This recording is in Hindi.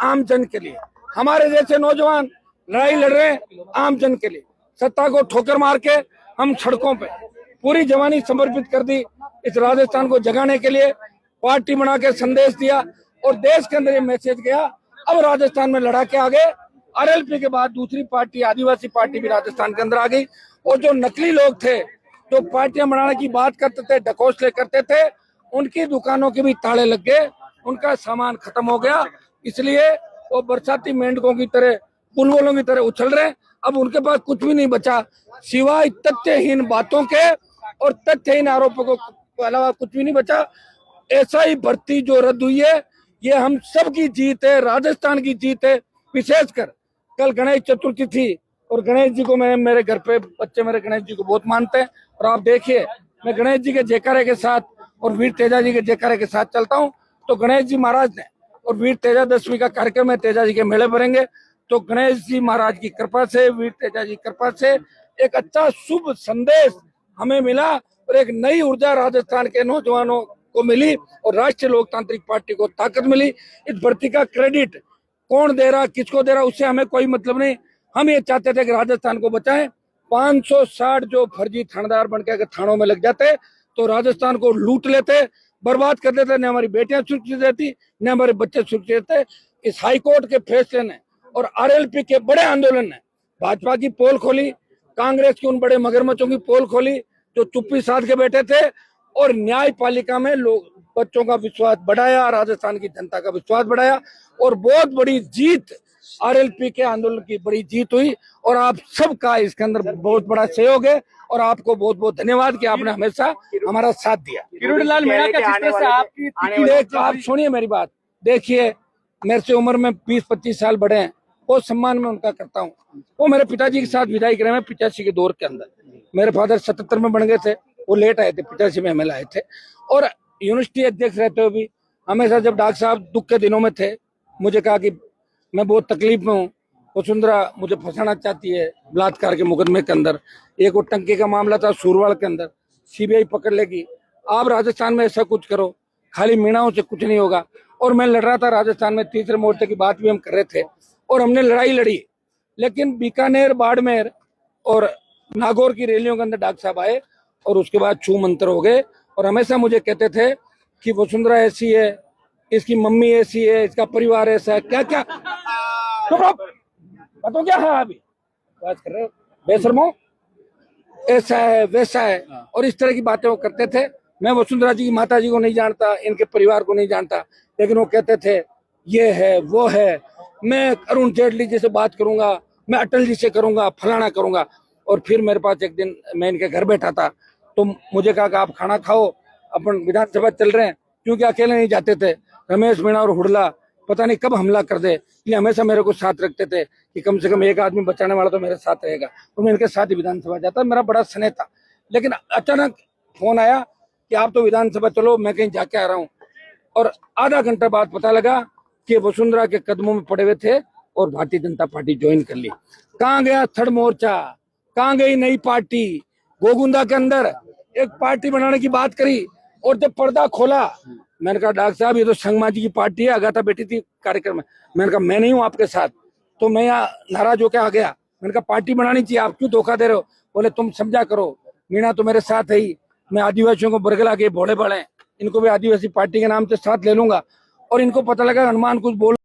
आम जन के लिए। हमारे जैसे नौजवान लड़ाई लड़ रहे हैं आम जन के लिए। सत्ता को ठोकर मार के हम सड़कों पे पूरी जवानी समर्पित कर दी इस राजस्थान को जगाने के लिए। पार्टी बना के संदेश दिया और देश के अंदर ये मैसेज गया। अब राजस्थान में लड़ा के आगे आरएलपी के बाद दूसरी पार्टी आदिवासी पार्टी भी राजस्थान के अंदर आ गई। और जो नकली लोग थे जो पार्टियां बनाने की बात करते थे, ढकोसले करते थे, उनकी दुकानों के भी ताले लग गए, उनका सामान खत्म हो गया। इसलिए वो बरसाती मेंढकों की तरह बुलबुलों की तरह उछल रहे। अब उनके पास कुछ भी नहीं बचा सिवाय तथ्यहीन बातों के और तथ्यहीन आरोपों को अलावा कुछ भी नहीं बचा। ऐसा ही भर्ती जो रद्द हुई है ये हम सब की जीत है, राजस्थान की जीत है। विशेषकर कल गणेश चतुर्थी थी और गणेश जी को मैं मेरे घर पे बच्चे मेरे गणेश जी को बहुत मानते हैं। और आप देखिए मैं गणेश जी के जयकारे के साथ और वीर तेजा जी के जयकारे के साथ चलता हूँ। तो गणेश जी महाराज ने और वीर तेजा दशमी का कार्यक्रम है, तेजा जी के मेले भरेंगे। तो गणेश जी महाराज की कृपा से, वीर तेजा जी कृपा से एक अच्छा शुभ संदेश हमें मिला और एक नई ऊर्जा राजस्थान के नौजवानों को मिली और राष्ट्रीय लोकतांत्रिक पार्टी को ताकत मिली। इस भर्ती का क्रेडिट कौन दे रहा, किसको दे रहा, उससे हमें कोई मतलब नहीं। हम ये चाहते थे कि राजस्थान को बचाएं। 560 जो फर्जी थानेदार बनके अगर थानों में लग जाते तो राजस्थान को लूट लेते, बर्बाद कर देते। न हमारी बेटियां सुरक्षित रहती, न हमारे बच्चे सुरक्षित रहते। इस हाईकोर्ट के फैसले ने और आरएलपी के बड़े आंदोलन ने भाजपा की पोल खोली, कांग्रेस की उन बड़े मगरमच्छों की पोल खोली जो चुप्पी साध के बैठे थे और न्यायपालिका में लोग बच्चों का विश्वास बढ़ाया, राजस्थान की जनता का विश्वास बढ़ाया और बहुत बड़ी जीत आरएलपी के आंदोलन की बड़ी जीत हुई। और आप सबका इसके अंदर बहुत बड़ा सहयोग है और आपको बहुत बहुत धन्यवाद कि आपने हमेशा हमारा साथ दिया। किरोड़ीलाल मीणा का जिस तरह से आपकी आप सुनिए मेरी बात, देखिए मेरे से उम्र में 20-25 साल बड़े हैं, बहुत सम्मान में उनका करता हूँ। वो मेरे पिताजी के साथ विदाई करे में 85 के दौर के अंदर। मेरे फादर 77 में बन गए थे, वो लेट आए थे, 85 में एमएलए आए थे। और यूनिवर्सिटी अध्यक्ष रहते हुए भी हमेशा जब डॉक्टर साहब दुख के दिनों में थे मुझे कहा कि मैं बहुत तकलीफ में हूँ, वसुंधरा मुझे फंसाना चाहती है बलात्कार के मुकदमे के अंदर। एक वो टंकी का मामला था सूरवाड़ के अंदर, सीबीआई पकड़ लेगी। आप राजस्थान में ऐसा कुछ करो, खाली मीणाओं से कुछ नहीं होगा। और मैं लड़ रहा था राजस्थान में, तीसरे मोर्चे की बात भी हम कर रहे थे और हमने लड़ाई लड़ी। लेकिन बीकानेर, बाड़मेर और नागौर की रैलियों के अंदर डॉक्टर साहब आए और उसके बाद छू मंतर हो गए और हमेशा मुझे कहते थे कि वसुंधरा ऐसी है, इसकी मम्मी ऐसी है, इसका परिवार ऐसा है। क्या क्या तो क्या है अभी बात कर रहे हो बेशर्मो, ऐसा है वैसा है और इस तरह की बातें वो करते थे। मैं वसुंधरा जी की माता जी को नहीं जानता, इनके परिवार को नहीं जानता, लेकिन वो कहते थे ये है वो है, मैं अरुण जेटली जी से बात करूंगा, मैं अटल जी से करूंगा, फलाना करूंगा। और फिर मेरे पास एक दिन मैं इनके घर बैठा था तो मुझे कहा कि आप खाना खाओ, अपन विधानसभा चल रहे हैं, क्योंकि अकेले नहीं जाते थे। रमेश मीणा और हुडला पता नहीं कब हमला कर दे, ये हमेशा मेरे को साथ रखते थे कि कम से कम एक आदमी बचाने वाला तो मेरे साथ रहेगा। तो मैं इनके साथ ही विधानसभा जाता, मेरा बड़ा स्नेह था। लेकिन अचानक फोन आया कि आप तो विधानसभा चलो, मैं कहीं जाके आ रहा हूँ। और आधा घंटा बाद पता लगा कि वसुंधरा के कदमों में पड़े हुए थे और भारतीय जनता पार्टी ज्वाइन कर ली। कहाँ गया थर्ड मोर्चा, कहाँ गई नई पार्टी? गोगुंदा के अंदर एक पार्टी बनाने की बात करी और जब पर्दा खोला मैंने कहा डॉक्टर साहब ये तो संगमाजी की पार्टी है, अगाथा बैठी थी कार्यक्रम में। मैंने कहा मैं नहीं हूँ आपके साथ। तो मैं यहाँ नाराज होकर आ गया। मैंने कहा पार्टी बनानी चाहिए, आप क्यों धोखा दे रहे हो? बोले तुम समझा करो, मीणा तो मेरे साथ है ही, मैं आदिवासियों को बरगला के भोले बड़े, इनको भी आदिवासी पार्टी के नाम से साथ ले लूंगा। और इनको पता लगा हनुमान कुछ बोल